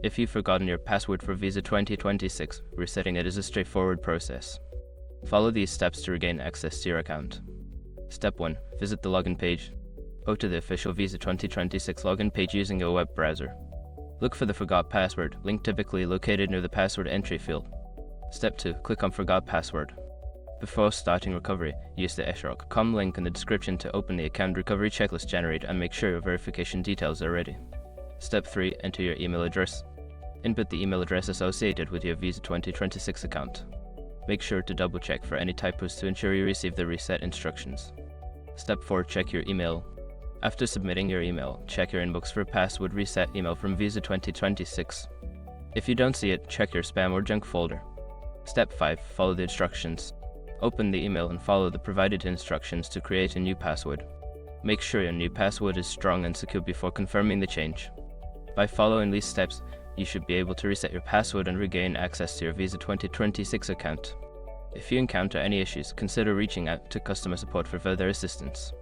If you've forgotten your password for Visa 2026, resetting it is a straightforward process. Follow these steps to regain access to your account. Step 1. Visit the login page. Go to the official Visa 2026 login page using a web browser. Look for the Forgot Password link typically located near the password entry field. Step 2. Click on Forgot Password. Before starting recovery, use the eShrock.com link in the description to open the account recovery checklist generator and make sure your verification details are ready. Step 3. Enter your email address. Input the email address associated with your Visa 2026 account. Make sure to double check for any typos to ensure you receive the reset instructions. Step 4. Check your email. After submitting your email, check your inbox for a password reset email from Visa 2026. If you don't see it, check your spam or junk folder. Step 5. Follow the instructions. Open the email and follow the provided instructions to create a new password. Make sure your new password is strong and secure before confirming the change. By following these steps, you should be able to reset your password and regain access to your Visa 2026 account. If you encounter any issues, consider reaching out to customer support for further assistance.